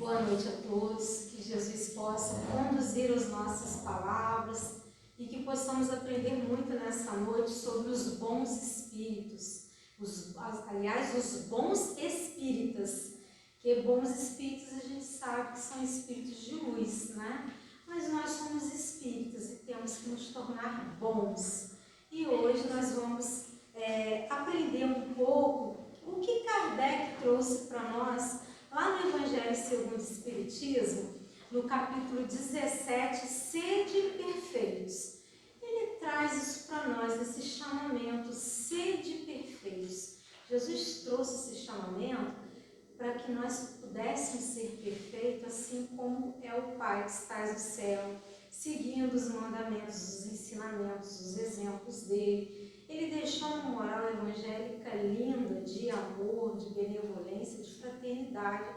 Boa noite a todos, que Jesus possa conduzir as nossas palavras e que possamos aprender muito nessa noite sobre os bons espíritos, os bons espíritas, que bons espíritos a gente sabe que são espíritos de luz, né? Mas nós somos espíritas e temos que nos tornar bons. E hoje nós vamos aprender um pouco o que Kardec trouxe para nós lá no Evangelho segundo o Espiritismo, no capítulo 17, Sede Perfeitos. Ele traz isso para nós, esse chamamento, sede perfeitos. Jesus trouxe esse chamamento para que nós pudéssemos ser perfeitos, assim como é o Pai que está no céu, seguindo os mandamentos, os ensinamentos, os exemplos dele. Ele deixou uma moral evangélica linda de amor, de benevolência, de fraternidade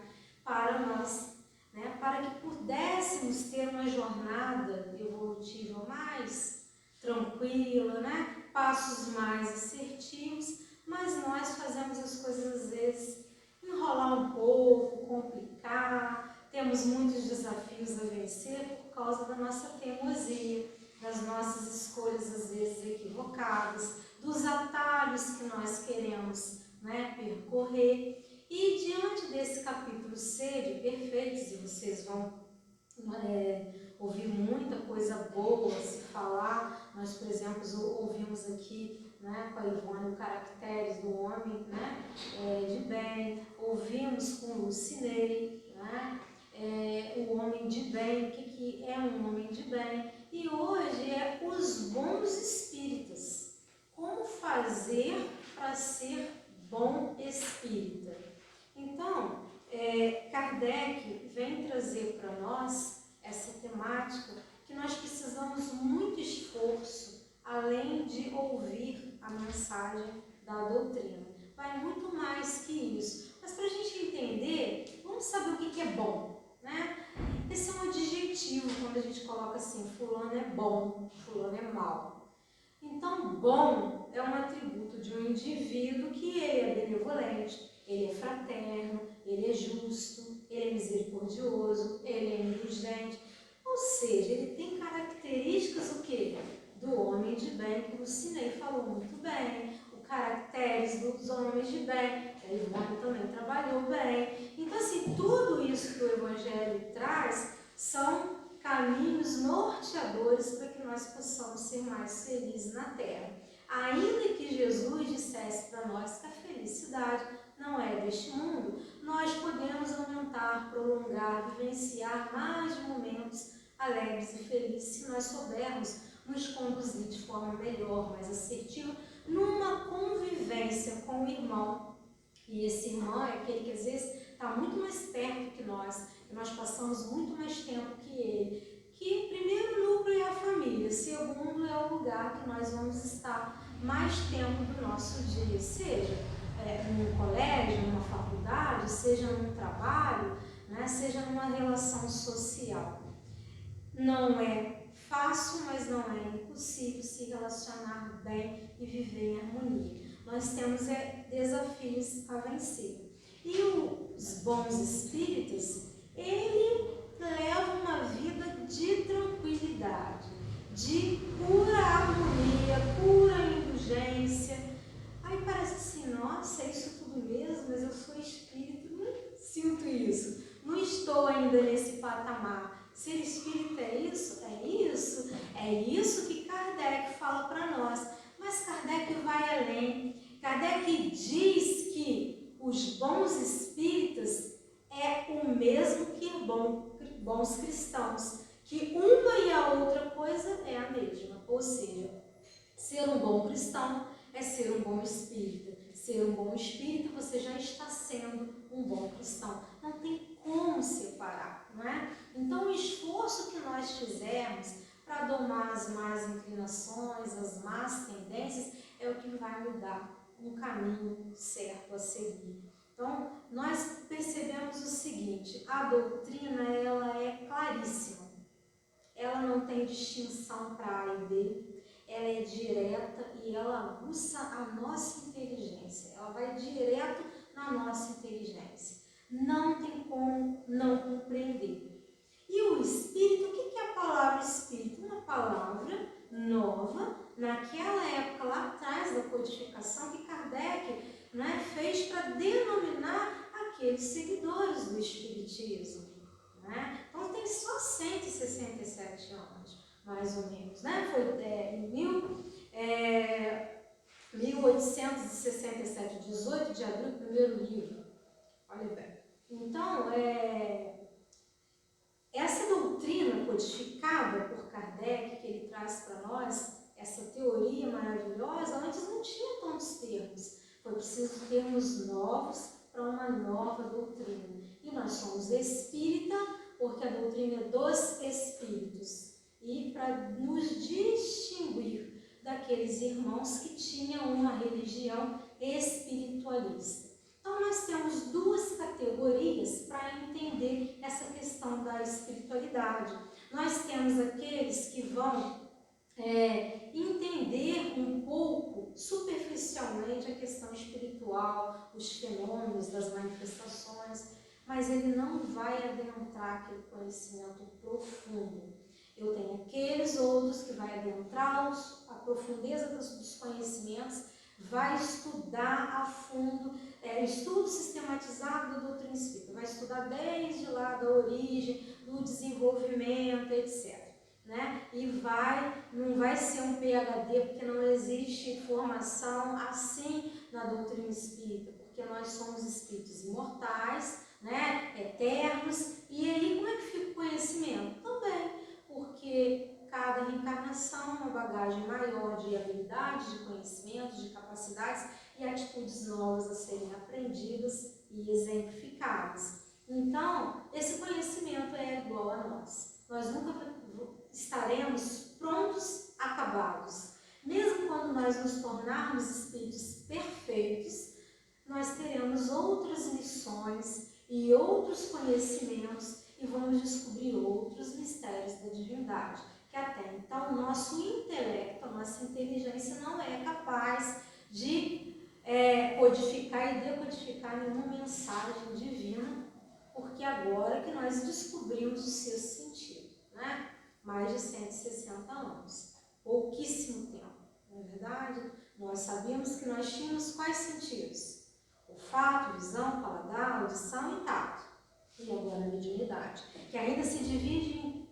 para nós, né? Para que pudéssemos ter uma jornada evolutiva mais tranquila, né? Passos mais assertivos, mas nós fazemos as coisas às vezes enrolar um pouco, complicar, temos muitos desafios a vencer por causa da nossa teimosia, das nossas escolhas às vezes equivocadas, dos atalhos que nós queremos, né, percorrer. E diante desse capítulo Sede Perfeitos, e vocês vão ouvir muita coisa boa se falar, nós, por exemplo, ouvimos aqui, né, com a Ivone o Caracteres do Homem, né, de Bem, ouvimos com o Lucinei, né, o Homem de Bem, o que é um Homem de Bem, e hoje é os bons espíritas. Como fazer para ser bom espírita? Então, Kardec vem trazer para nós essa temática que nós precisamos muito esforço, além de ouvir a mensagem da doutrina. Vai muito mais que isso. Mas para a gente entender, vamos saber o que é bom, né? Esse é um adjetivo quando a gente coloca assim, fulano é bom, fulano é mau. Então, bom é um atributo de um indivíduo que ele é benevolente, ele é fraterno, ele é justo, ele é misericordioso, ele é indulgente. Ou seja, ele tem características o quê? Do homem de bem, que o Cinei falou muito bem, o caracteres dos homens de bem, a Ivone também trabalhou bem. Então, assim, tudo isso que o Evangelho traz são caminhos norteadores para que nós possamos ser mais felizes na Terra. Ainda que Jesus dissesse para nós que a felicidade não é deste mundo, nós podemos aumentar, prolongar, vivenciar mais momentos alegres e felizes se nós soubermos nos conduzir de forma melhor, mais assertiva, numa convivência com o irmão. E esse irmão é aquele que às vezes está muito mais perto que nós passamos muito mais tempo que ele. Que primeiro núcleo é a família, segundo é o lugar que nós vamos estar mais tempo do nosso dia, seja num colégio, numa faculdade, seja num trabalho, né, seja numa relação social. Não é fácil, mas não é impossível se relacionar bem e viver em harmonia. Nós temos desafios a vencer. E os bons espíritas, ele leva uma vida de tranquilidade, de pura harmonia, pura indulgência. Aí parece assim, nossa, é isso tudo mesmo, mas eu sou espírita, não sinto isso, não estou ainda nesse patamar. Ser espírita é isso? É isso? É isso que Kardec fala para nós. Mas Kardec vai além. Kardec diz que os bons espíritas é o mesmo que bons cristãos, que uma e a outra coisa é a mesma. Ou seja, ser um bom cristão é ser um bom espírita. Ser um bom espírita, você já está sendo um bom cristão. Não tem como separar, não é? Então, o esforço que nós fizermos para domar as más inclinações, as más tendências, é o que vai nos dar um caminho certo a seguir. Então, nós percebemos o seguinte, a doutrina, ela é claríssima. Ela não tem distinção para A e B, ela é direta e ela aguça a nossa inteligência. Ela vai direto na nossa inteligência. Não tem como não denominar aqueles seguidores do Espiritismo, né? Então tem só 167 anos, mais ou menos, né? Foi em 1867, 18 de abril, o primeiro livro. Olha bem. Então, essa doutrina codificada por Kardec, que ele traz para nós, essa teoria maravilhosa, antes não tinha tantos termos. Foi preciso termos novos para uma nova doutrina. E nós somos espírita, porque a doutrina é dos espíritos. E para nos distinguir daqueles irmãos que tinham uma religião espiritualista. Então, nós temos duas categorias para entender essa questão da espiritualidade. Nós temos aqueles que vão entender um pouco superficialmente a questão espiritual, os fenômenos das manifestações, mas ele não vai adentrar aquele conhecimento profundo. Eu tenho aqueles outros que vai adentrar a profundeza dos conhecimentos, vai estudar a fundo, estudo sistematizado da doutrina espírita, vai estudar desde lá da origem, do desenvolvimento, etc. Né? E não vai ser um PhD, porque não existe formação assim na doutrina espírita, porque nós somos espíritos imortais, né? Eternos, e aí como é que fica o conhecimento? Também, porque cada reencarnação é uma bagagem maior de habilidades, de conhecimentos, de capacidades e atitudes novas a serem aprendidas e exemplificadas. Então, esse conhecimento é igual a nós. Nós nunca estaremos prontos, acabados. Mesmo quando nós nos tornarmos espíritos perfeitos, nós teremos outras lições e outros conhecimentos e vamos descobrir outros mistérios da divindade, que até então o nosso intelecto, a nossa inteligência não é capaz de codificar e decodificar nenhuma mensagem divina, porque agora que nós descobrimos o seu sentido, né? Mais de 160 anos, pouquíssimo tempo, não é verdade? Nós sabíamos que nós tínhamos quais sentidos? Olfato, visão, paladar, audição e tato. E agora a mediunidade, que ainda se divide em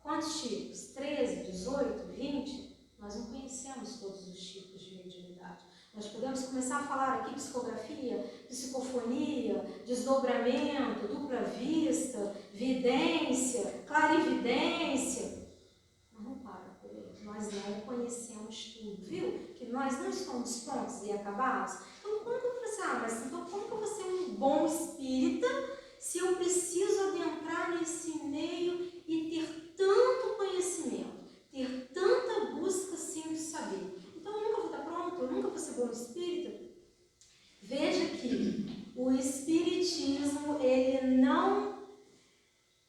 quantos tipos? 13, 18, 20? Nós não conhecemos todos os tipos de mediunidade. Nós podemos começar a falar aqui psicografia, psicofonia, desdobramento, dupla vista, vidência, clarividência. Mas não para por aí. Nós não conhecemos tudo, viu? Que nós não estamos prontos e acabados. Então, como que eu vou pensar? Mas então, como que eu vou ser um bom espírita se eu preciso adentrar nesse meio e ter tanto conhecimento, ter tanta busca assim de saber? Então, eu nunca vou estar pronto, eu nunca vou ser bom espírita. Veja que o espiritismo, ele não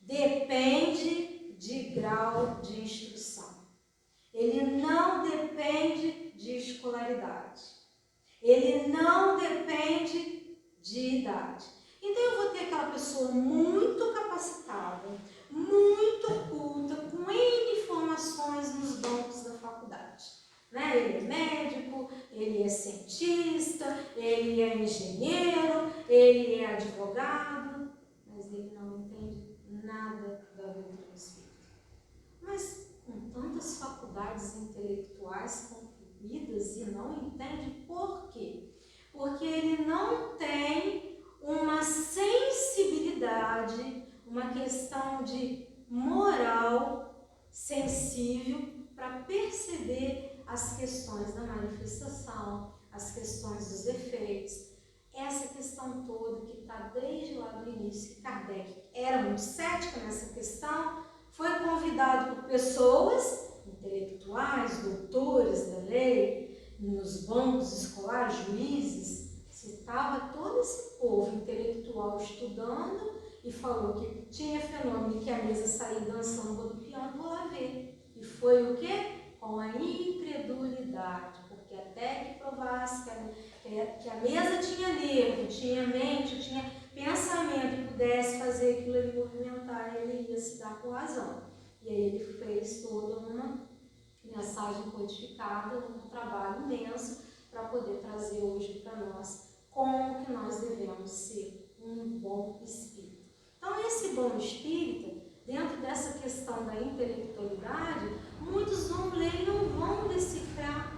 depende de grau de instrução. Ele não depende de escolaridade. Ele não depende de idade. Então eu vou ter aquela pessoa muito capacitada, muito culta, com N informações nos bancos da faculdade. Né? Ele é médico, ele é cientista, ele é engenheiro, ele é advogado, mas ele não entende nada da doutrina espírita. Mas com tantas faculdades intelectuais concluídas e não entende por quê? Porque ele não tem uma sensibilidade, uma questão de moral sensível para perceber as questões da manifestação, as questões dos efeitos, essa questão toda que está desde lá do início, que Kardec era muito cético nessa questão, foi convidado por pessoas intelectuais, doutores da lei, nos bancos escolares, juízes, citava todo esse povo intelectual estudando e falou que tinha fenômeno que a mesa saía dançando, rodopiando, vou lá ver. E foi o quê? Com a incredulidade, porque até que provasse que a mesa tinha nervo, tinha mente, tinha pensamento e pudesse fazer aquilo ali movimentar, ele ia se dar com razão. E aí ele fez toda uma mensagem codificada, um trabalho imenso para poder trazer hoje para nós como que nós devemos ser um bom espírito. Então, esse bom espírito, dentro dessa questão da intelectualidade, muitos vão ler e não vão decifrar,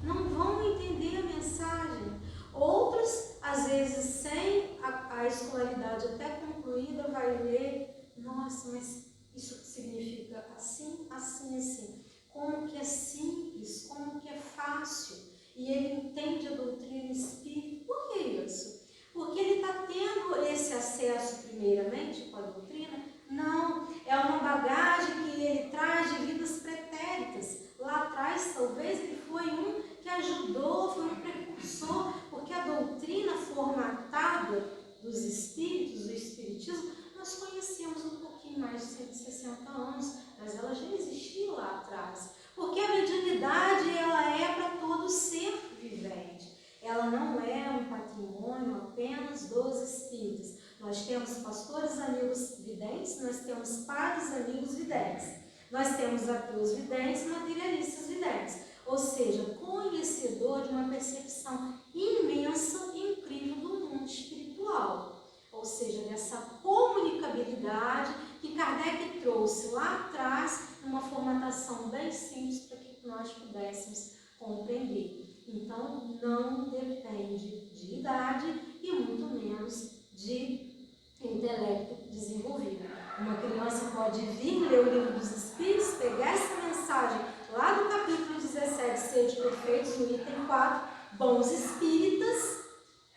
não vão entender a mensagem. Outros, às vezes, sem a escolaridade até concluída, vai ler, nossa, mas isso significa assim, assim, assim. Como que é simples, como que é fácil. E ele entende a doutrina espírita. Por que isso? Porque ele está tendo esse acesso primeiramente com a doutrina? Não, é uma bagagem que ele traz de vidas pretéritas. Lá atrás, talvez, ele foi um que ajudou, foi um precursor, porque a doutrina formatada dos espíritos, do espiritismo, nós conhecemos um pouquinho mais de 160 anos, mas ela já existia lá atrás. Porque a mediunidade, ela é para todo ser vivente. Ela não é um patrimônio apenas dos espíritos. Nós temos pastores amigos videntes, nós temos padres amigos videntes. Nós temos ateus videntes, materialistas videntes. Ou seja, conhecedor de uma percepção imensa e incrível do mundo espiritual. Ou seja, dessa comunicabilidade que Kardec trouxe lá atrás, numa formatação bem simples para que nós pudéssemos compreender. Então, não depende de idade e muito menos de intelecto desenvolvido. Uma criança pode vir ler o Livro dos Espíritos, pegar essa mensagem lá do capítulo 17, Sede Perfeitos, no item 4, Bons Espíritas,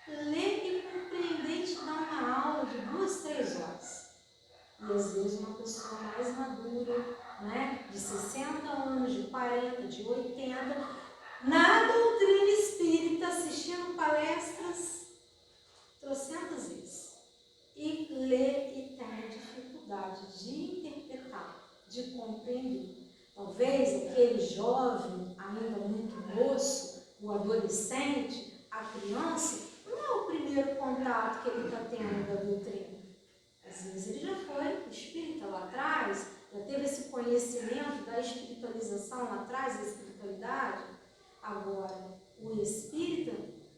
ler e compreender e te dar uma aula de 2, 3 horas. E às vezes uma pessoa mais madura, né, de 60 anos, de 40, de 80, na doutrina espírita, assistindo palestras trocentas vezes. E lê e tem dificuldade de interpretar, de compreender. Talvez aquele jovem, ainda muito moço, o adolescente, a criança, não é o primeiro contato que ele está tendo da doutrina. Às vezes ele já foi espírita lá atrás, já teve esse conhecimento da espiritualização lá atrás, da espiritualidade. Agora, o espírita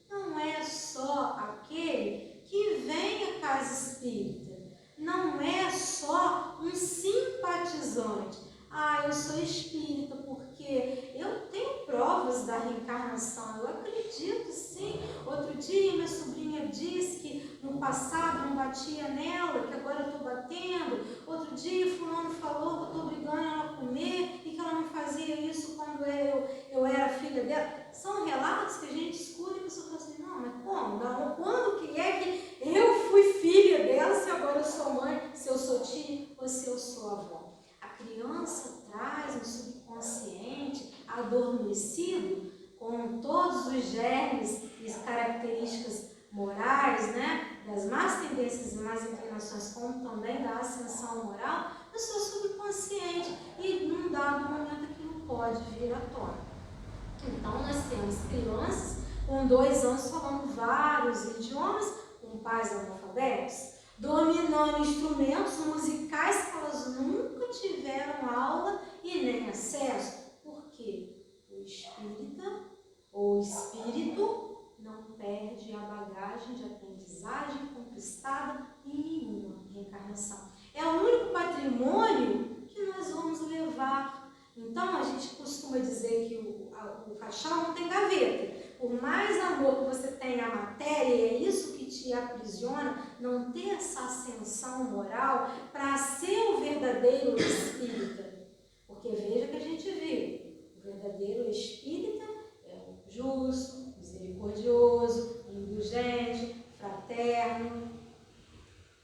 não é só aquele que vem à casa espírita, não é só um simpatizante. Ah, eu sou espírita porque eu tenho provas da reencarnação, eu acredito sim. Outro dia minha sobrinha disse que no passado não batia nela, que agora eu estou batendo. Outro dia fulano falou que eu estou obrigando ela a comer e que ela não fazia isso quando eu era filha dela. São relatos que a gente escuta e a pessoa fala assim, não, mas como? Não, quando que é que eu fui filha dela, se agora eu sou mãe, se eu sou tia ou se eu sou avó? A criança traz no subconsciente, adormecido, com todos os germes e características morais, né, das más tendências e más inclinações, como também da ascensão moral, no seu subconsciente, e num dado momento aquilo pode vir à tona. Então, nós temos crianças com 2 anos falando vários idiomas, com pais analfabetos, dominando instrumentos musicais que elas nunca tiveram aula e nem acesso. Por quê? O espírita ou o espírito não perde a bagagem de aprendizagem conquistada em nenhuma reencarnação. É o único patrimônio que nós vamos levar. Então, a gente costuma dizer que o caixão não tem gaveta. Por mais amor que você tenha à matéria, e é isso que te aprisiona, não ter essa ascensão moral para ser o verdadeiro espírita. Porque veja que a gente viu, o verdadeiro espírita é o justo, misericordioso, indulgente, fraterno.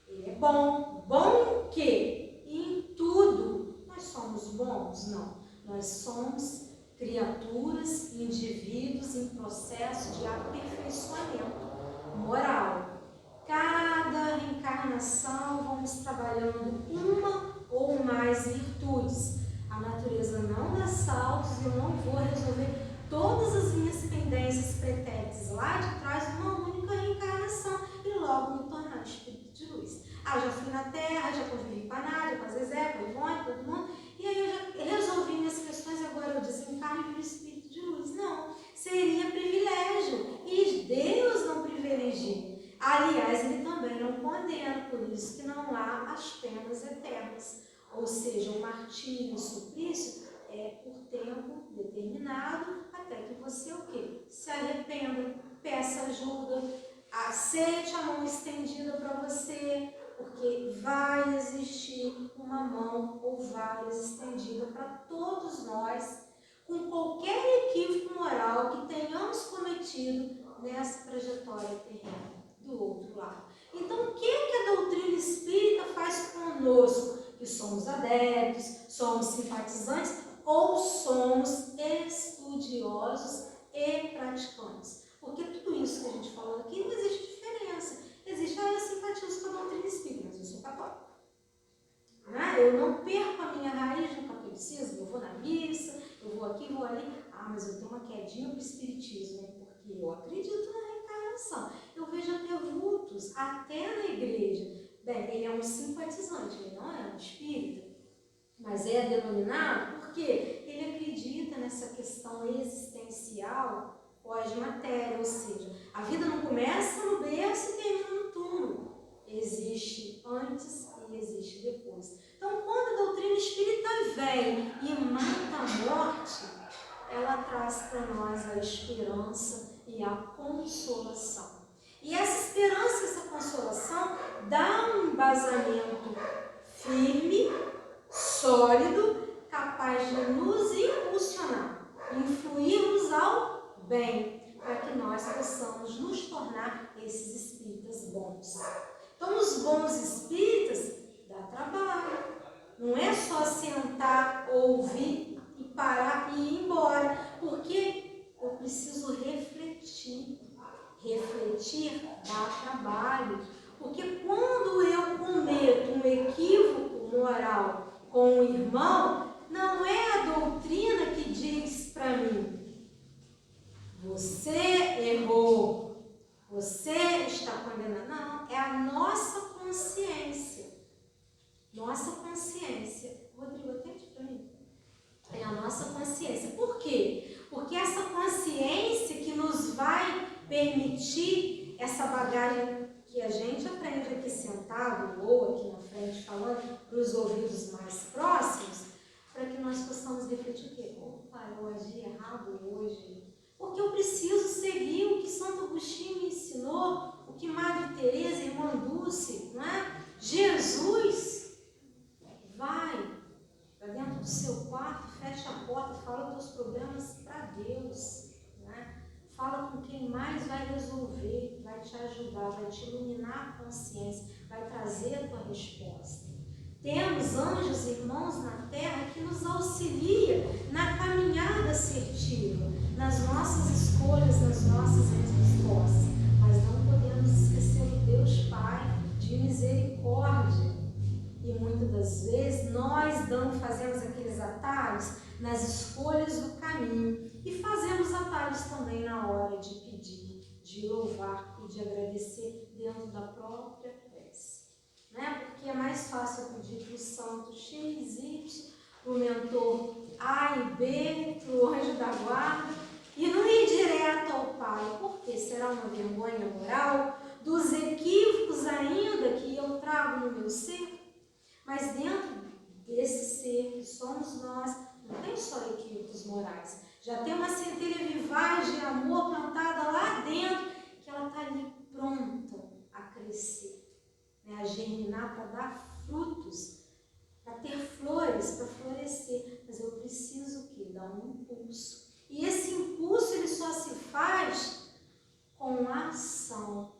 Ele é bom. Bom em quê? Em tudo. Nós somos bons? Não. Nós somos criaturas, indivíduos em processo de aperfeiçoamento moral. Cada reencarnação vamos trabalhando uma ou mais virtudes. A natureza não dá saltos e eu não vou resolver todas as minhas pendências pretéritas lá de trás numa única reencarnação e logo me tornar espírito de luz. Ah, já fui na Terra, já convivi com a Nádia, com a Zezé, com a Ivone, todo mundo, e aí eu já resolvi minhas questões, agora eu desencarno para o espírito de luz. Não, seria privilégio, e Deus não privilegia ou seja, o martírio, o suplício, é por tempo determinado, até que você o quê? Se arrependa, peça ajuda, aceite a mão estendida para você, porque vai existir uma mão ou várias estendidas para todos nós, com qualquer equívoco moral que tenhamos cometido nessa trajetória terrena, do outro lado. Então, o que a doutrina espírita faz conosco? Que somos adeptos, somos simpatizantes ou somos estudiosos e praticantes? Porque tudo isso que a gente falou aqui não existe diferença. Existe, eu simpatizo com a doutrina espírita, mas eu sou católica. Eu não perco a minha raiz no catolicismo, eu vou na missa, eu vou aqui, vou ali. Mas eu tenho uma quedinha pro espiritismo, né? Porque eu acredito na reencarnação. Eu vejo até vultos, até na igreja. Bem, ele é um simpatizante, ele não é um espírita, mas é denominado porque ele acredita nessa questão existencial pós-matéria, ou seja, a vida não começa no berço e termina no túmulo. Existe antes e existe depois. Então, quando a doutrina espírita vem e mata a morte, ela traz para nós a esperança e a consolação. E essa esperança e essa consolação dá um embasamento firme, sólido, capaz de nos impulsionar, influirmos ao bem, para que nós possamos nos tornar esses espíritas bons. Então, os bons espíritas dá trabalho. Não é só sentar, ouvir e parar e ir embora, porque eu preciso refletir. Refletir dá trabalho, porque quando eu cometo um equívoco moral com o irmão, não é a doutrina que diz para mim: você errou, você está condenado. Não, é a nossa consciência. Nossa consciência. Rodrigo, atende para mim. É a nossa consciência. Por quê? Porque essa consciência que nos vai permitir essa bagagem que a gente aprende aqui sentado ou aqui na frente falando para os ouvidos mais próximos, para que nós possamos refletir o quê? Opa, eu agi errado hoje. Porque eu preciso seguir o que Santo Agostinho me ensinou, o que Madre Teresa, Irmã Dulce, não é? Jesus, vai para dentro do seu quarto, fecha a porta, fala os teus problemas para Deus, né? Fala com quem mais vai resolver, vai te ajudar, vai te iluminar a consciência, vai trazer a tua resposta. Temos anjos, irmãos na terra que nos auxilia na caminhada assertiva, nas nossas escolhas, nas nossas respostas, mas não podemos esquecer o Deus Pai de misericórdia. E muitas das vezes nós fazemos aqueles atalhos nas escolhas do caminho e fazemos atalhos também na hora de pedir, de louvar e de agradecer dentro da própria prece. Né? Porque é mais fácil pedir para o santo X, Y, para o mentor A e B, para o anjo da guarda, e não ir direto ao Pai, porque será uma vergonha moral dos equívocos ainda que eu trago no meu ser. Mas dentro desse ser que somos nós, não tem só equívocos morais. Já tem uma centelha vivaz de amor plantada lá dentro, que ela está ali pronta a crescer, né? A germinar para dar frutos, para ter flores, para florescer. Mas eu preciso o quê? Dar um impulso. E esse impulso ele só se faz com a ação.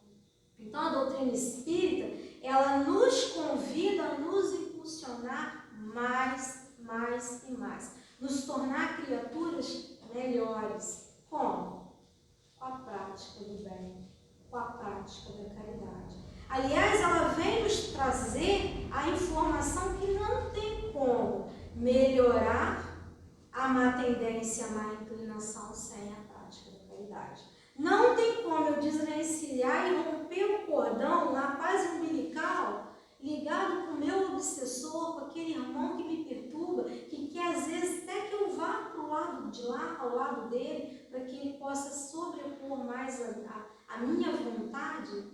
Então a doutrina espírita, ela nos convida a nos impulsionar mais e mais. Nos tornar criaturas melhores. Como? Com a prática do bem, com a prática da caridade. Aliás, ela vem nos trazer a informação que não tem como melhorar a má tendência, a má inclinação sem a prática da caridade. Não tem como eu desvencilhar e romper o cordão na paz umbilical ligado com o meu obsessor, com aquele irmão que me perturba, que quer às vezes até que eu vá para o lado de lá, ao lado dele, para que ele possa sobrepor mais a minha vontade,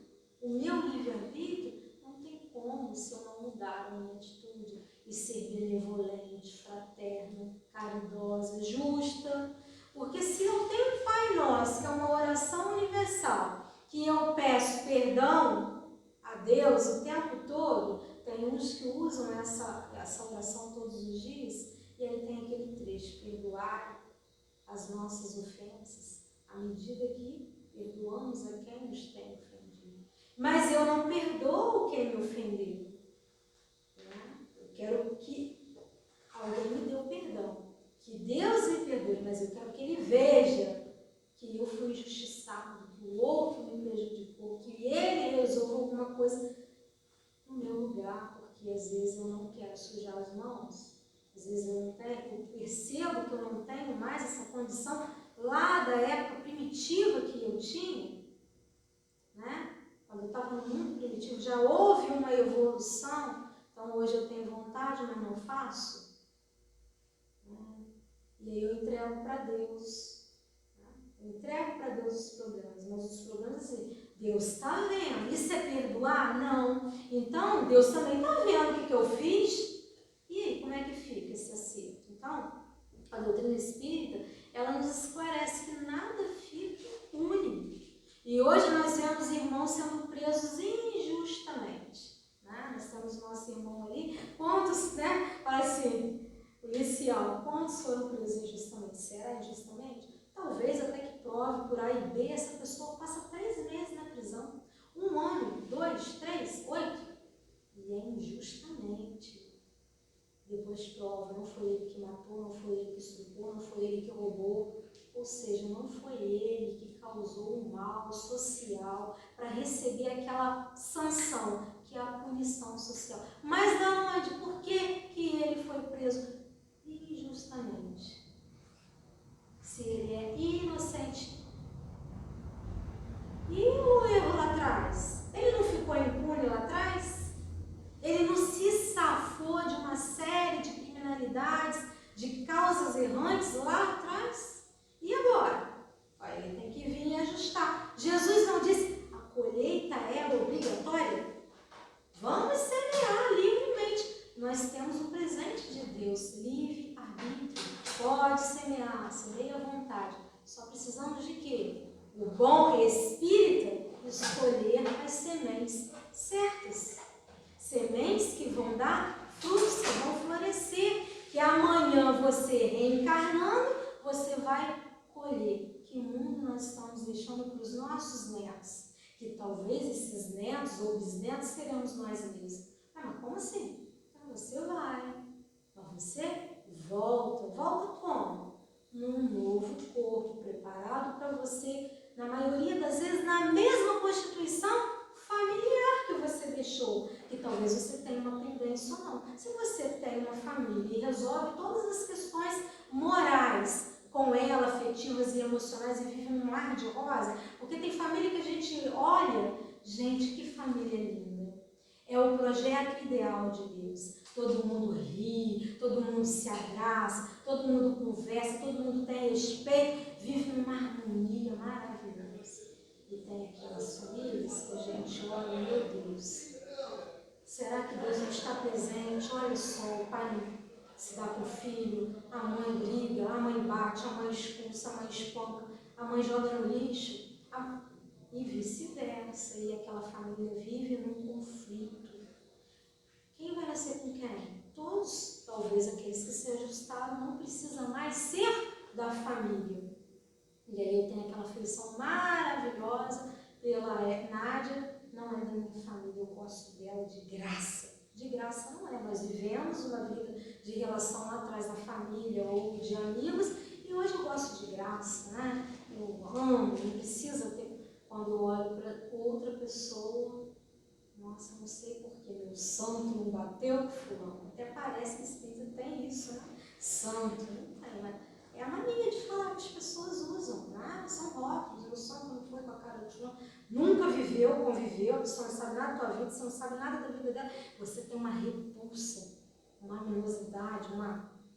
o meu livre-arbítrio. Não tem como se eu não mudar a minha atitude. e ser benevolente, fraterna, caridosa, justa. Porque se eu tenho um Pai Nosso, que é uma oração universal, que eu peço perdão a Deus o tempo todo, tem uns que usam essa oração todos os dias, e aí tem aquele trecho: perdoar as nossas ofensas, à medida que perdoamos a quem nos tem ofendido. Mas eu não perdoo quem me ofendeu. Eu quero que alguém me dê o perdão, que Deus me perdoe, mas eu quero que Ele veja que eu fui injustiçado, que o outro me prejudicou, que ele resolveu alguma coisa no meu lugar, porque às vezes eu não quero sujar as mãos, às vezes eu percebo que eu não tenho mais essa condição lá da época primitiva que eu tinha, né? Quando eu estava no mundo primitivo, já houve uma evolução, então hoje eu tenho vontade, mas não faço. E aí eu entrego para Deus. Eu entrego para Deus os problemas, mas os problemas assim, Deus está vendo. Isso é perdoar? Não. Então, Deus também está vendo o que eu fiz. E aí, como é que fica esse acerto? Então, a doutrina espírita, ela nos esclarece que nada fica impune. E hoje nós vemos irmãos sendo presos injustamente. Né? Nós temos nosso irmão ali. Quantos, né? Assim, policial, quantos foram presos injustamente? Será injustamente? Talvez até que prove por A e B, essa pessoa passa 3 meses na prisão. 1 ano, 2, 3, 8. E é injustamente. Depois prova, não foi ele que matou, não foi ele que estuprou, não foi ele que roubou. Ou seja, não foi ele que causou o mal social para receber aquela sanção, que é a punição social. Mas da onde? Por que ele foi preso? Injustamente. Se ele é inocente. E o erro lá atrás? Ele não ficou impune lá atrás? Ele não se safou de uma série de criminalidades, de causas errantes lá atrás? E agora? Ele tem que vir e ajustar. Jesus não disse: a colheita é obrigatória? Vamos semear livremente. Nós temos o presente de Deus, livre-arbítrio. Pode semear, semeia à vontade. Só precisamos de quê? O bom espírita escolher as sementes certas. Sementes que vão dar frutos, que vão florescer, que amanhã você reencarnando, você vai colher. Que mundo nós estamos deixando para os nossos netos? Que talvez esses netos ou bisnetos seremos nós mesmos. Mas como assim? Então você vai, mas você volta. Volta como? Num novo corpo, preparado para você, na maioria das vezes, na mesma constituição familiar que você deixou, que talvez você tenha uma pendência ou não. Se você tem uma família e resolve todas as questões morais com ela, afetivas e emocionais, e vive num mar de rosa, porque tem família que a gente olha, gente, que família linda. É o projeto ideal de Deus. Todo mundo ri, todo mundo se abraça, todo mundo conversa, todo mundo tem respeito, vive numa harmonia maravilhosa. E tem aquelas famílias que a gente olha, meu Deus, será que Deus não está presente? Olha só, o pai não se dá com o filho, a mãe briga, a mãe bate, a mãe expulsa, a mãe espanca, a mãe joga no lixo, e vice-versa. E aquela família vive num conflito. Quem vai nascer com quem? Todos, talvez aqueles que se ajustaram, não precisam mais ser da família. E aí eu tenho aquela afeição maravilhosa pela Nádia, não é da minha família, eu gosto dela de graça. De graça não é, nós vivemos uma vida de relação lá atrás da família ou de amigos, e hoje eu gosto de graça, né? Eu amo, não precisa ter. Quando eu olho para outra pessoa, nossa, não sei porquê, meu santo não bateu com fulano. Até parece que espírito tem isso, né? Santo, não tem, né? É a mania de falar que as pessoas usam, né? São rótulos. O santo não foi com a cara de fulano, nunca viveu, conviveu, você não sabe nada da tua vida, você não sabe nada da vida dela. Você tem uma repulsa, uma animosidade,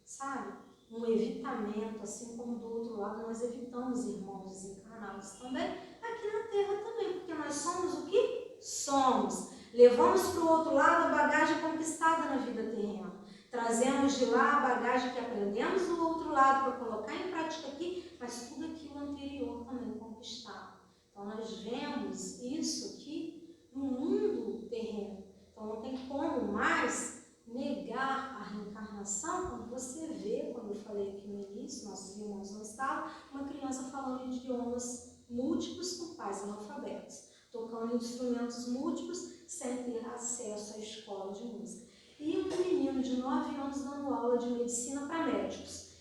sabe? Um evitamento, assim como do outro lado nós evitamos irmãos desencarnados também, aqui na Terra também, porque nós somos o que somos. Levamos para o outro lado a bagagem conquistada na vida terrena. trazemos de lá a bagagem que aprendemos do outro lado para colocar em prática aqui, mas tudo aquilo anterior também conquistado. Então nós vemos isso aqui no mundo terreno. Então não tem como mais negar a reencarnação, como você vê, quando eu falei aqui no início, nossos irmãos não estavam, uma criança falando idiomas múltiplos com pais analfabetos, tocando instrumentos múltiplos sem ter acesso à escola de música. E um menino de 9 anos dando aula de medicina para médicos.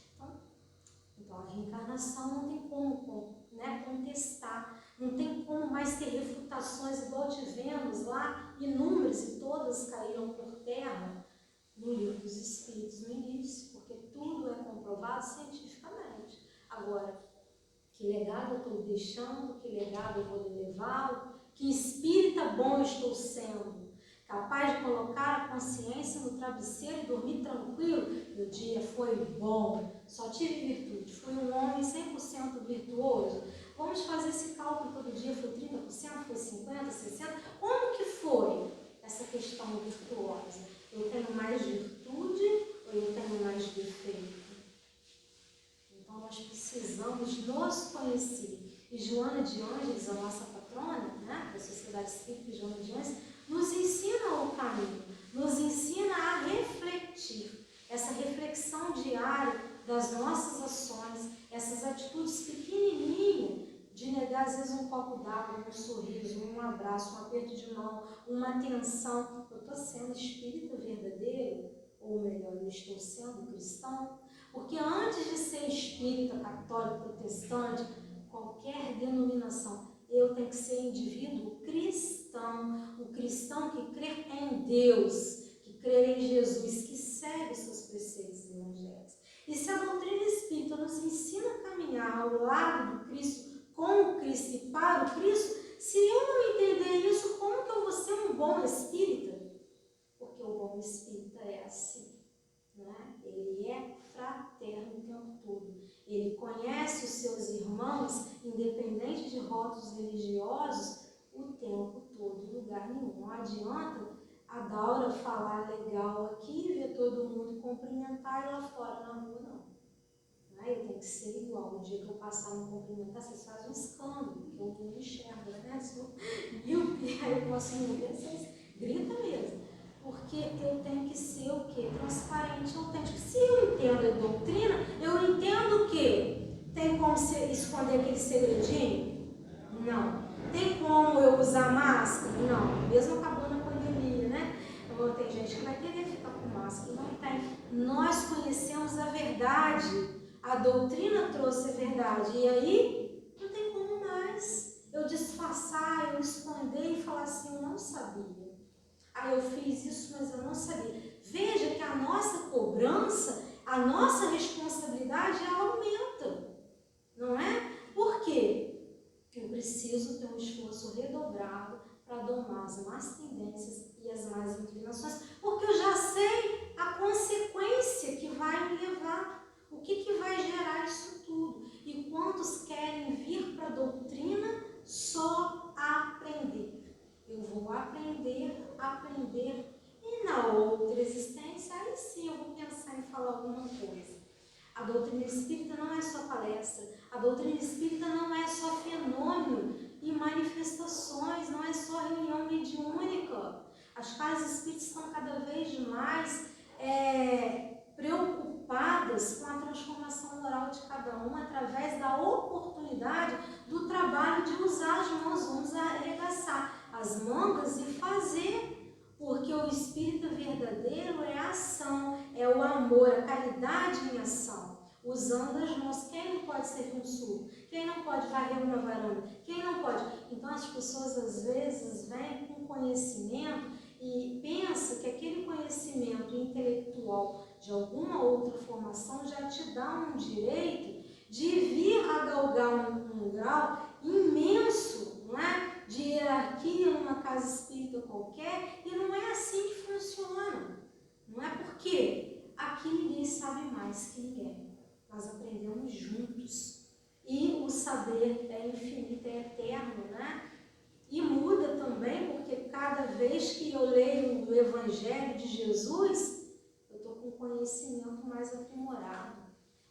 Então a reencarnação não tem como contestar, não tem como mais ter refutações, igual tivemos lá, inúmeras, e todas caíram por terra no livro dos Espíritos no início, porque tudo é comprovado cientificamente. Agora, que legado eu estou deixando, que legado eu vou levá-lo, que espírita bom eu estou sendo, capaz de colocar a consciência no travesseiro e dormir tranquilo. Meu dia foi bom, só tive virtude, fui um homem 100% virtuoso. Vamos fazer esse cálculo todo dia, foi 30%, foi 50%, 60%? Como que foi essa questão virtuosa? Eu tenho mais virtude ou eu tenho mais defeito? Então nós precisamos nos conhecer. E Joana de Ângeles, a nossa patrona, da Sociedade Espírita Joana de Ângeles, nos ensina o caminho, nos ensina a refletir. Essa reflexão diária das nossas ações, essas atitudes pequenininhas, de negar às vezes um copo d'água, um sorriso, um abraço, um aperto de mão, uma atenção. Eu estou sendo espírita verdadeiro? Ou melhor, eu estou sendo cristão? Porque antes de ser espírita, católico, protestante, qualquer denominação, eu tenho que ser indivíduo cristão, o cristão que crê em Deus, que crê em Jesus, que segue os seus preceitos evangélicos. E se a doutrina espírita nos ensina a caminhar ao lado do Cristo, com o Cristo e para o Cristo, se eu não entender isso, como que eu vou ser um bom espírita? Porque o bom espírita é assim, ele é fraterno o tempo todo. Ele conhece os seus irmãos, independente de rótulos religiosos, o tempo todo, em lugar nenhum. Não adianta a Daura falar legal aqui, ver todo mundo cumprimentar e lá fora na rua, não. Eu tenho que ser igual. O dia que eu passar a me cumprimentar, vocês fazem um escândalo, porque eu não enxergo, Sou míope, aí eu posso me ver, vocês gritam mesmo. Porque eu tenho que ser o quê? Transparente, autêntico. Se eu entendo a doutrina, eu entendo o quê? Tem como esconder aquele segredinho? Não. Tem como eu usar máscara? Não. Mesmo acabando a pandemia, Tem gente que vai querer ficar com máscara. Não tem. Nós conhecemos a verdade. A doutrina trouxe a verdade. E aí, não tem como mais eu disfarçar, eu esconder e falar assim, eu não sabia. Eu fiz isso, mas eu não sabia. Veja que a nossa cobrança, a nossa responsabilidade, ela aumenta. Não é? Por quê? Eu preciso ter um esforço redobrado para domar as más tendências e as más inclinações, porque eu já sei a consequência que vai me levar. O que vai gerar isso tudo? E quantos querem vir para a doutrina só aprender? Eu vou aprender. E na outra existência, aí sim eu vou pensar em falar alguma coisa. A doutrina espírita não é só palestra. A doutrina espírita não é só fenômeno e manifestações, não é só reunião mediúnica. As casas espíritas estão cada vez mais preocupadas com a transformação moral de cada um através da oportunidade do trabalho de usar as mãos, vamos arregaçar as mangas e fazer. Porque o espírito verdadeiro é a ação, é o amor, a caridade em ação. Usando as mãos. Quem não pode servir um suco? Quem não pode varrer uma varanda? Quem não pode? Então as pessoas às vezes vêm com conhecimento e pensam que aquele conhecimento intelectual de alguma outra formação já te dá um direito de vir a galgar um grau imenso, de hierarquia numa casa espírita qualquer, e não é assim que funciona. Não é porque aqui ninguém sabe mais que ninguém. Nós aprendemos juntos. E o saber é infinito, é eterno, E muda também, porque cada vez que eu leio o Evangelho de Jesus, eu estou com conhecimento mais aprimorado.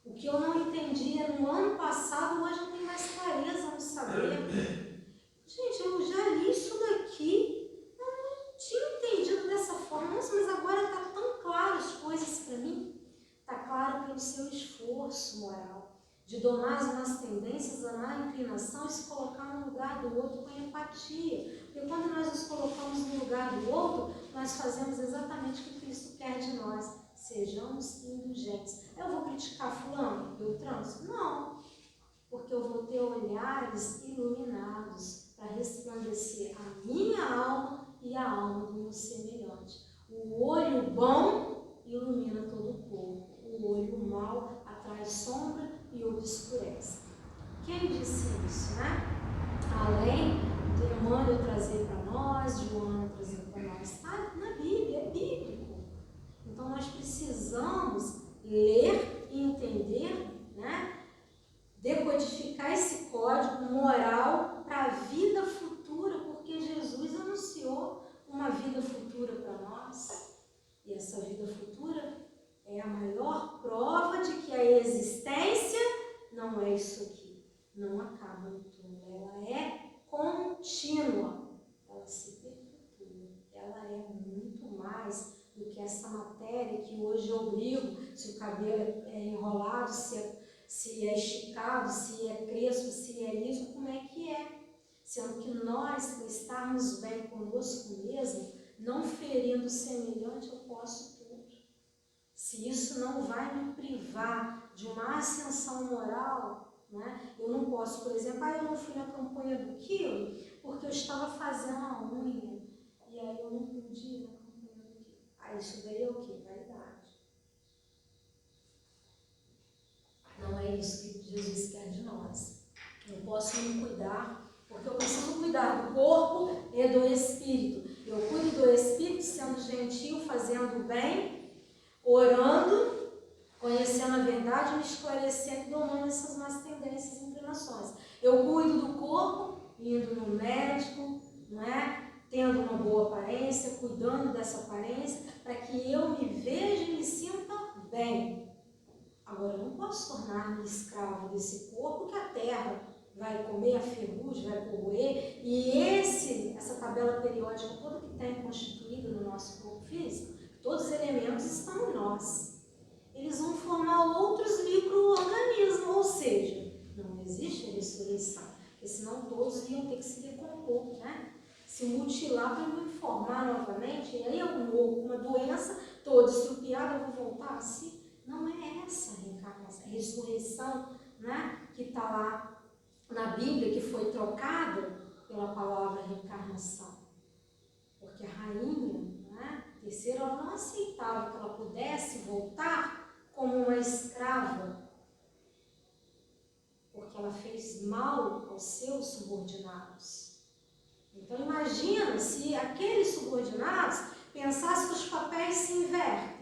O que eu não entendia no ano passado, hoje eu tenho mais clareza no saber. Gente, eu já li isso daqui, eu não tinha entendido dessa forma. Nossa, mas agora está tão claro as coisas para mim. Está claro pelo seu esforço moral de domar as más tendências, a má inclinação e se colocar no lugar do outro com empatia. Porque quando nós nos colocamos no lugar do outro, nós fazemos exatamente o que Cristo quer de nós. Sejamos indulgentes. Eu vou criticar fulano, Beltrano? Não, porque eu vou ter olhares iluminados para resplandecer a minha alma e a alma do meu semelhante. O olho bom ilumina todo o corpo. O olho mau atrai sombra e obscurece. Quem disse isso, né? Além de Emmanuel trazer para nós, de Joana trazer para nós, está na Bíblia, é bíblico. Então nós precisamos ler e entender, né? Decodificar esse código moral para a vida futura, porque Jesus anunciou uma vida futura para nós. E essa vida futura é a maior prova de que a existência não é isso aqui, não acaba no túmulo, ela é contínua, ela se perpetua, ela é muito mais do que essa matéria que hoje eu brigo se o cabelo é enrolado, se é esticado, se é crespo, se é liso, como é que é? Sendo que nós, por estarmos bem conosco mesmo, não ferindo o semelhante, eu posso tudo. Se isso não vai me privar de uma ascensão moral, né? Eu não posso, por exemplo, eu não fui na campanha do quilo porque eu estava fazendo a unha e aí eu não pude ir na campanha do quilo. Isso daí é o quê? Vaidade. Não é isso que Jesus quer de nós. Eu posso me cuidar, porque eu preciso cuidar do corpo e do espírito. Eu cuido do espírito sendo gentil, fazendo o bem, orando, conhecendo a verdade, me esclarecendo e domando essas más tendências e inclinações. Eu cuido do corpo, indo no médico, não é? Tendo uma boa aparência, cuidando dessa aparência, para que eu me veja e me sinta bem. Agora, eu não posso tornar-me escravo desse corpo que a terra vai comer, a ferrugem vai corroer, e essa tabela periódica toda que tem constituída no nosso corpo físico, todos os elementos estão em nós. Eles vão formar outros micro-organismos, ou seja, não existe ressurreição, porque senão todos iam ter que se decompor, né? Se mutilar para me formar novamente, e aí alguma doença, toda estrupiada, eu vou voltar assim. Não é essa a reencarnação, a ressurreição, né, que está lá na Bíblia, que foi trocada pela palavra reencarnação. Porque a rainha, né, terceira, ela não aceitava que ela pudesse voltar como uma escrava, porque ela fez mal aos seus subordinados. Então imagina se aqueles subordinados pensassem que os papéis se invertem.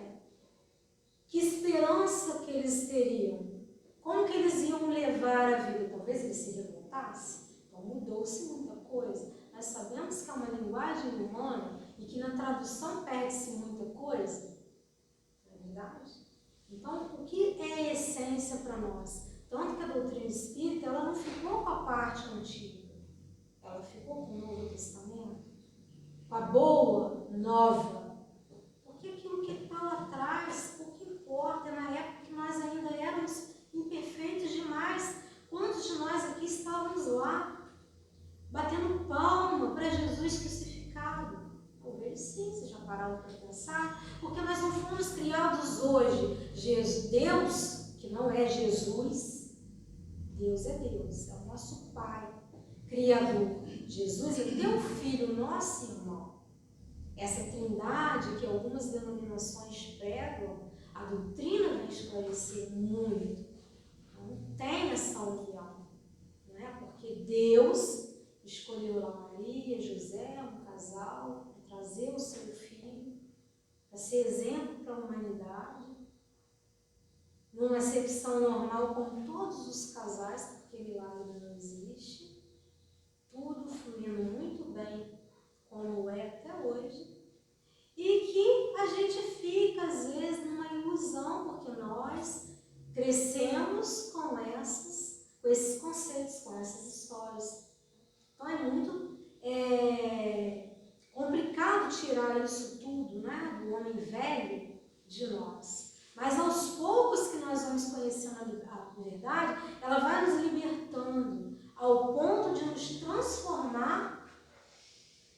Que esperança que eles teriam? Como que eles iam levar a vida? Talvez eles se revoltassem. Então mudou-se muita coisa. Nós sabemos que é uma linguagem humana e que na tradução perde-se muita coisa. Não é verdade? Então, o que é a essência para nós? Tanto que a doutrina espírita, ela não ficou com a parte antiga. Ela ficou com o Novo Testamento. Com a boa, nova. Porque aquilo que está lá atrás, importa, na época que nós ainda éramos imperfeitos demais. Quantos de nós aqui estávamos lá, batendo palma para Jesus crucificado? Talvez sim, vocês já pararam para pensar, porque nós não fomos criados hoje. Deus, que não é Jesus, Deus é Deus, é o nosso Pai, Criador. Jesus é teu Filho, nosso irmão. Essa trindade que algumas denominações pregam, a doutrina vem esclarecer muito. Não tem essa união, não é? Porque Deus escolheu lá Maria, José, um casal, para trazer o seu filho, para ser exemplo para a humanidade, numa acepção normal como todos os casais, porque milagre não existe, tudo fluindo muito bem, como é até hoje. E que a gente fica, às vezes, numa ilusão crescemos com esses conceitos, com essas histórias. Então é muito complicado tirar isso tudo, né, do homem velho de nós. Mas aos poucos que nós vamos conhecendo a verdade, ela vai nos libertando ao ponto de nos transformar,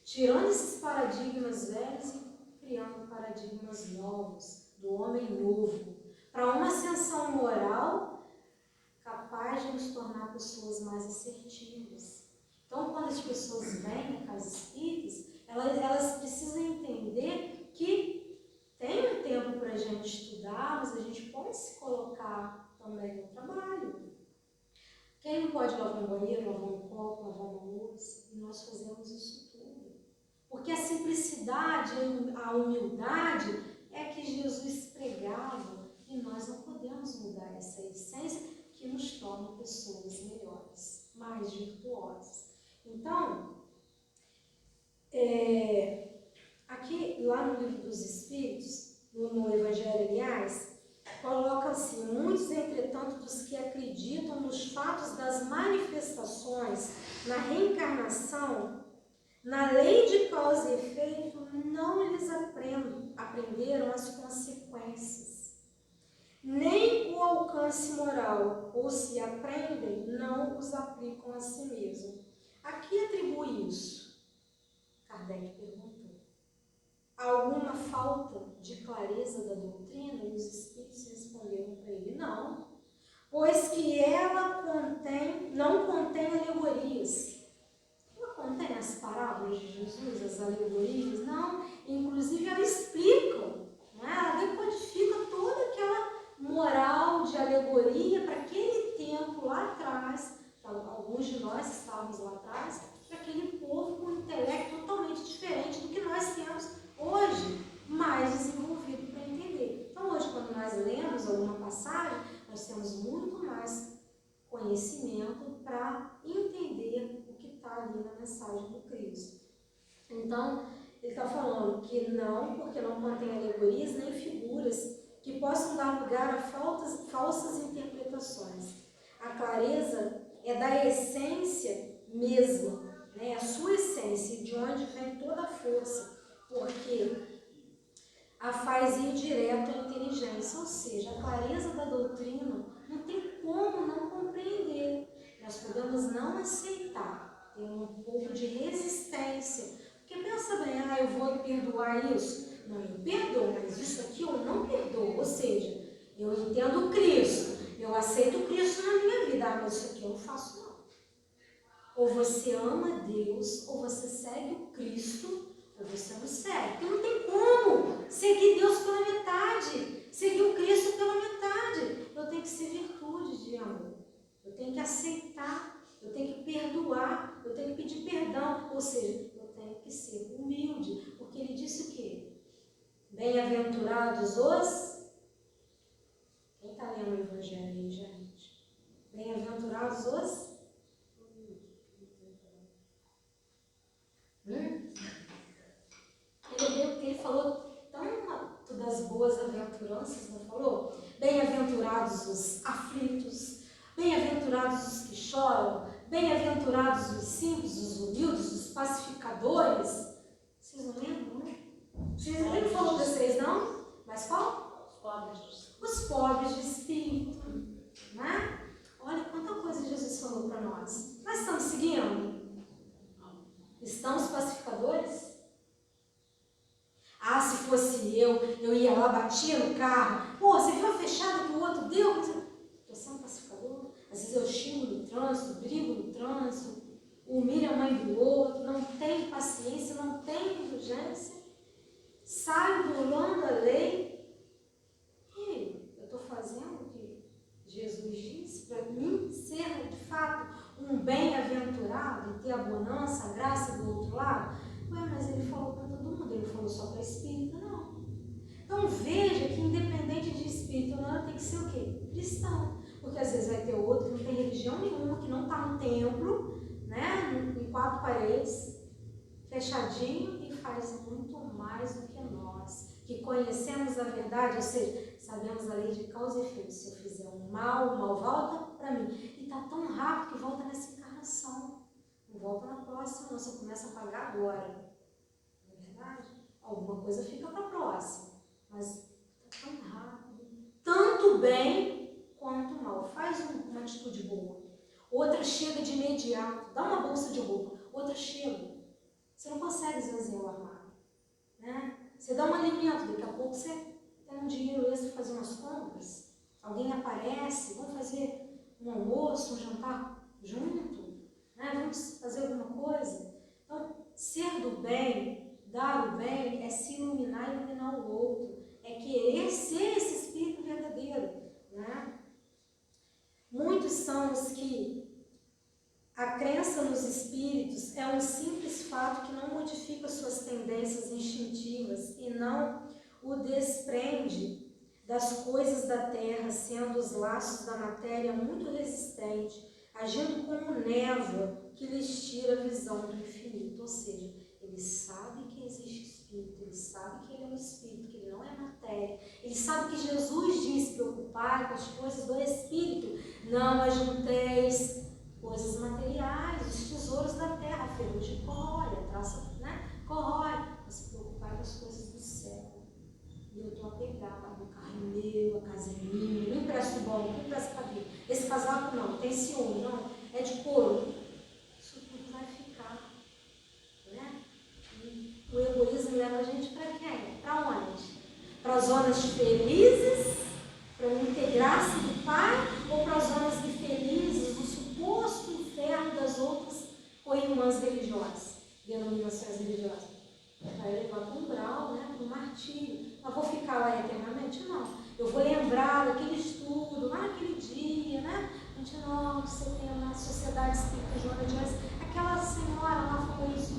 tirando esses paradigmas velhos e criando paradigmas novos, do homem novo, para uma ascensão moral capaz de nos tornar pessoas mais assertivas. Então, quando as pessoas vêm na casa espíritas, elas precisam entender que tem um tempo para a gente estudar, mas a gente pode se colocar também no trabalho. Quem não pode lavar um banheiro, lavar um copo, lavar uma louça? E nós fazemos isso tudo. Porque a simplicidade, a humildade é que Jesus pregava e nós não podemos mudar essa essência que nos torna pessoas melhores, mais virtuosas. Então, aqui, lá no Livro dos Espíritos, no Evangelho, aliás, coloca assim: muitos, entretanto, dos que acreditam nos fatos das manifestações, na reencarnação, na lei de causa e efeito, não lhes aprenderam as consequências, nem o alcance moral, ou se aprendem, não os aplicam a si mesmo. A que atribui isso? Kardec perguntou. Alguma falta de clareza da doutrina? E os espíritos responderam para ele: não, pois que ela não contém alegorias. Ela contém as parábolas de Jesus, as alegorias? Não, inclusive ela explica, não é? Ela decodifica toda aquela moral de alegoria para aquele tempo lá atrás. Alguns de nós estávamos lá atrás, para aquele povo com um intelecto totalmente diferente do que nós temos hoje, mais desenvolvido para entender. Então hoje, quando nós lemos alguma passagem, nós temos muito mais conhecimento para entender o que está ali na mensagem do Cristo. Então, ele está falando que não, porque não contém alegorias nem figuras que possam dar lugar a falsas interpretações. A clareza é da essência mesma, né? A sua essência, de onde vem toda a força, porque a faz ir direto à inteligência, ou seja, a clareza da doutrina não tem como não compreender. Nós podemos não aceitar, ter um pouco de resistência, porque pensa bem: eu vou perdoar isso? Não, eu perdoo, mas isso aqui eu não perdoo, ou seja, eu entendo Cristo, eu aceito Cristo na minha vida, mas isso aqui eu não faço não. Ou você ama Deus, ou você segue o Cristo, ou você não segue. Porque não tem como seguir Deus pela metade, seguir o Cristo pela metade. Eu tenho que ser virtude de amor, eu tenho que aceitar, eu tenho que perdoar, eu tenho que pedir perdão, ou seja, eu tenho que ser humilde, porque ele disse o quê? Bem-aventurados os... Quem está lendo o Evangelho aí, gente? Bem-aventurados os... Ele falou tanto das boas aventuranças, não falou? Bem-aventurados os aflitos, bem-aventurados os que choram, bem-aventurados os simples, os humildes, os pacificadores. Vocês não lembram, né? Ele não falou para vocês, não? Mas qual? Os pobres de espírito, né? Olha quanta coisa Jesus falou para nós. Nós estamos seguindo? Estamos pacificadores? Se fosse eu ia lá, batia no carro. Pô, você viu a fechada que o outro deu? Estou sendo pacificador. Às vezes eu xingo no trânsito, brigo no trânsito, humilho a mãe do outro, não tenho paciência, não tenho indulgência, saio burlando a lei. E eu estou fazendo o que Jesus disse para mim ser, de fato, um bem-aventurado e ter a bonança, a graça do outro lado? Mas ele falou para todo mundo, ele falou só para espírita, não. Então veja que independente de espírito ou não, tem que ser o quê? Cristão. Porque às vezes vai ter outro que não tem religião nenhuma, que não está no templo, né, em 4 paredes, fechadinho, e faz muito mais do que nós, que conhecemos a verdade, ou seja, sabemos a lei de causa e efeito. Se eu fizer um mal, o mal volta para mim. E está tão rápido que volta nessa encarnação. Não volta na próxima, não. Você começa a pagar agora. Não é verdade? Alguma coisa fica para a próxima. Mas está tão rápido. Tanto bem quanto mal. Faz uma atitude boa. Outra chega de imediato. Dá uma bolsa de roupa. Outra chega. Você não consegue esvaziar o armário. Né? Você dá um alimento, daqui a pouco você tem um dinheiro extra para fazer umas compras. Alguém aparece, vamos fazer um almoço, um jantar junto, né? Vamos fazer alguma coisa. Então, ser do bem, dar o bem, é se iluminar e iluminar o outro. É querer ser esse espírito verdadeiro. Né? Muitos são os que a crença nos espíritos é um simples fato que não modifica suas tendências instintivas e não o desprende das coisas da terra, sendo os laços da matéria muito resistentes, agindo como névoa que lhes tira a visão do infinito. Ou seja, ele sabe que existe espírito, ele sabe que ele é um espírito, que ele não é matéria. Ele sabe que Jesus disse: preocupar com as coisas do espírito, não ajunteis coisas materiais, os tesouros da terra, a ferrugem corrói, a traça, né, corrói, mas se preocupar com as coisas do céu. E eu estou apegada, o carro é meu, a casa é minha, não empresto bom, não empresto cabelo. Esse casaco não, tem ciúme, não, é de couro. Isso tudo vai ficar. Né? E o egoísmo leva a gente para quem? Para onde? Para zonas felizes, para o integrar-se do Pai, ou para zonas infelizes, do suposto inferno das outras co-irmãs religiosas, denominações religiosas? Vai levar para um grau, né, para um martírio. Mas vou ficar lá eternamente? Não. Eu vou lembrar daquele estudo, lá naquele dia, né? 29 de setembro, na Sociedade Espírita Joana de Ângeles, aquela senhora lá falou isso.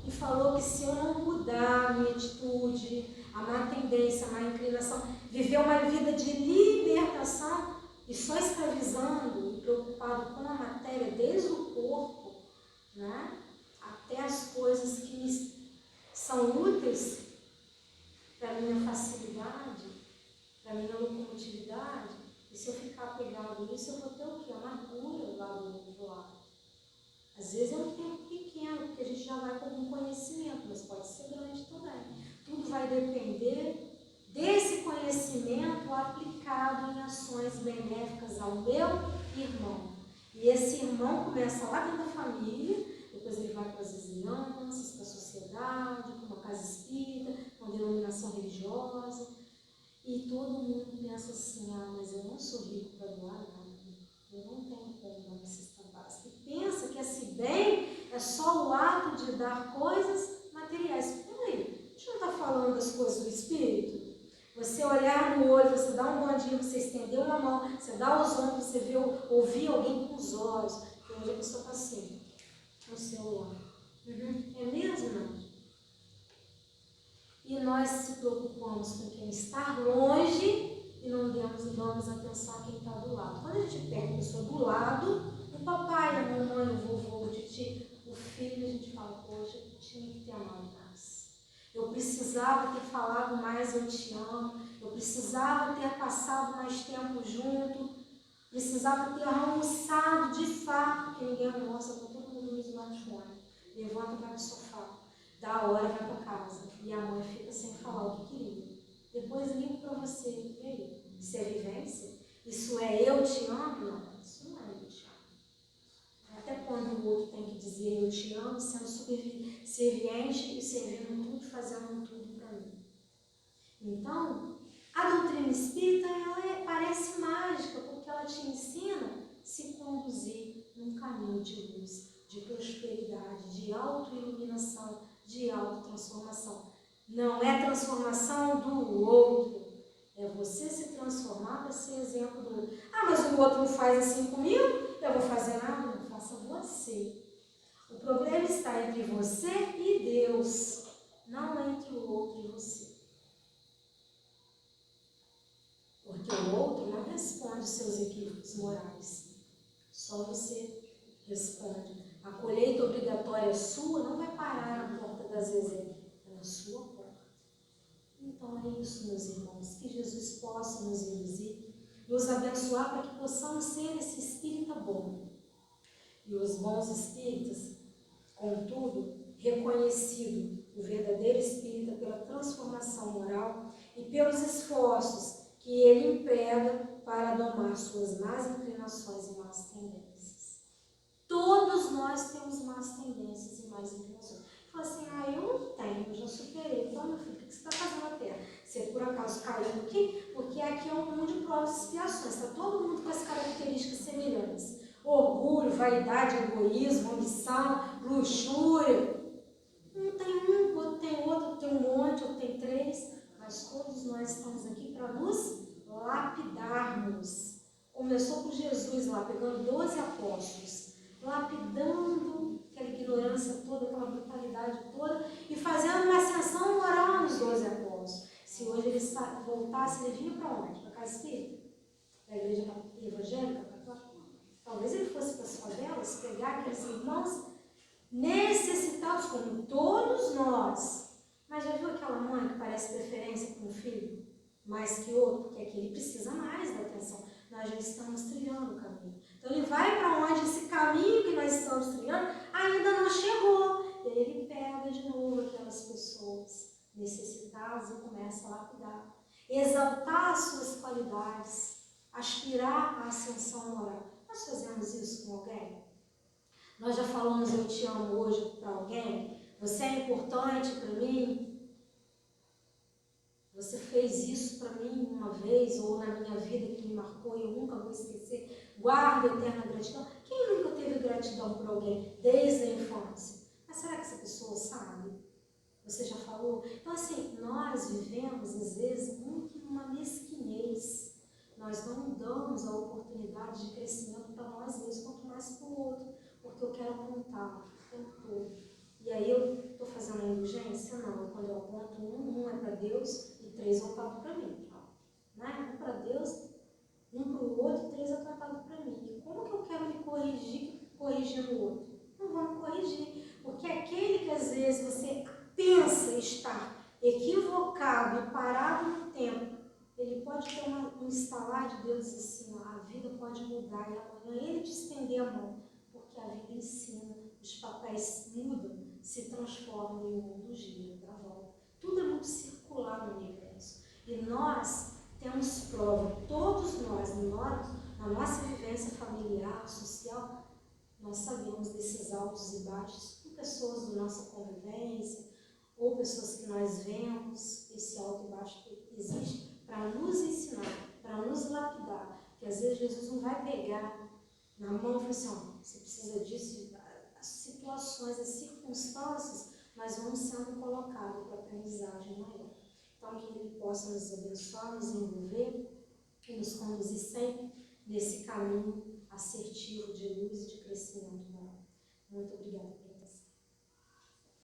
E falou que se eu não mudar a minha atitude, a má tendência, a má inclinação, viver uma vida de libertação e só escravizando e preocupado com a matéria, desde o corpo, né, até as coisas que me são úteis para a minha facilidade, para a minha locomotividade, e se eu ficar apegado nisso, eu vou ter o quê? Amargura lá do outro lado. Às vezes é um tempo pequeno, porque a gente já vai com algum conhecimento, mas pode ser grande também. Tudo vai depender desse conhecimento aplicado em ações benéficas ao meu irmão. E esse irmão começa lá dentro da família, depois ele vai para as vizinhanças, para a sociedade, para uma casa espírita, uma denominação religiosa. E todo mundo pensa assim: ah, mas eu não sou rico para doar nada. Eu não tenho como dar uma cesta básica. E pensa que esse bem é só o ato de dar coisas materiais. Peraí, a gente não está falando das coisas do espírito? Você olhar no olho, você dá um bom dia, você estender uma mão, você dá os ombros, você vê, ouvir alguém com os olhos. Porque hoje a pessoa está assim, no celular. É mesmo, não? E nós se preocupamos com quem está longe e não damos atenção a quem está do lado. Quando a gente pega a pessoa do lado, o papai, a mamãe, o vovô, o titi, o filho, a gente fala: poxa, eu tinha que ter amado mais. Eu precisava ter falado mais eu te amo. Eu precisava ter passado mais tempo junto. Precisava ter almoçado de fato, porque ninguém almoça, está todo mundo no smartphone. Levanta, vai no sofá. Da hora, vai para casa. E a mãe fica sem falar o que queria. Depois ligo para você. E aí? Isso é vivência? Isso é eu te amo? Não, isso não é eu te amo. Até quando o outro tem que dizer eu te amo, sendo subserviente e servindo tudo, fazendo tudo para mim. Então, a doutrina espírita, ela parece mágica, porque ela te ensina a se conduzir num caminho de luz, de prosperidade, de autoiluminação, de autotransformação. Não é transformação do outro, é você se transformar para ser exemplo do outro. Ah, mas o outro não faz assim comigo, eu vou fazer nada? Não, faça você. O problema está entre você e Deus, não entre o outro e você. Porque o outro não responde os seus equívocos morais, só você responde. A colheita obrigatória sua não vai parar na porta das Zezé, é na sua porta. Então é isso, meus irmãos, que Jesus possa nos induzir, nos abençoar para que possamos ser esse espírita bom. E os bons espíritas, contudo, reconhecido o verdadeiro espírita pela transformação moral e pelos esforços que ele emprega para domar suas más inclinações e más tendências. Todos nós temos más tendências e más inclinações. Fala assim, eu não tenho, eu já superei. Então, meu filho, o que você está fazendo na Terra? Você por acaso caiu aqui? Porque aqui é um mundo de provas e expiações. Está todo mundo com as características semelhantes. Orgulho, vaidade, egoísmo, ambição, luxúria. Um tem um, outro tem outro, outro tem um monte, outro tem três. Mas todos nós estamos aqui para nos lapidarmos. Começou com Jesus lá, pegando 12 apóstolos, lapidando aquela ignorância toda, aquela brutalidade toda, e fazendo uma ascensão moral nos 12 apóstolos. Se hoje ele voltasse, ele vinha para onde? Para a casa espírita? Para a igreja evangélica? Talvez ele fosse para as favelas, pegar aqueles irmãos necessitados, como todos nós. Mas já viu aquela mãe que parece preferência para um filho mais que outro? Porque aquele precisa mais da atenção. Nós já estamos trilhando o caminho. Então ele vai para onde esse caminho que nós estamos trilhando ainda não chegou. E ele pega de novo aquelas pessoas necessitadas e começa a lapidar. Exaltar as suas qualidades, aspirar à ascensão moral. Nós fazemos isso com alguém? Nós já falamos eu te amo hoje para alguém? Você é importante para mim? Você fez isso para mim uma vez ou na minha vida que me marcou e eu nunca vou esquecer. Guardo eterna gratidão. Quem nunca teve gratidão por alguém desde a infância? Mas será que essa pessoa sabe? Você já falou? Então assim, nós vivemos às vezes muito numa mesquinhez. Nós não damos a oportunidade de crescimento para nós mesmos, quanto mais para o outro, porque eu quero apontar o tempo todo. E aí eu estou fazendo uma indulgência? Não. Quando eu aponto um é para Deus e 3 voltado para mim. Né? Um para Deus, um para o outro e 3 apontado para mim. E como que eu quero me corrigir corrigindo o outro? Não vou me corrigir, porque aquele que às vezes você pensa estar equivocado e parado no tempo, ele pode ter um estalar de Deus assim, a vida pode mudar e amanhã ele te estender a mão, porque a vida ensina, os papéis mudam, se transformam e o mundo gira, dá volta. Tudo é muito circular no universo. E nós temos prova, todos nós, na nossa vivência familiar, social, nós sabemos desses altos e baixos com pessoas da nossa convivência, ou pessoas que nós vemos, esse alto e baixo que existe para nos ensinar, para nos lapidar, que às vezes Jesus não vai pegar na mão e falar assim, você precisa disso, as situações, as circunstâncias, mas vão sendo colocadas para aprendizagem maior. Então, que Ele possa nos abençoar, nos envolver e nos conduzir sempre nesse caminho assertivo de luz e de crescimento moral. Muito obrigada.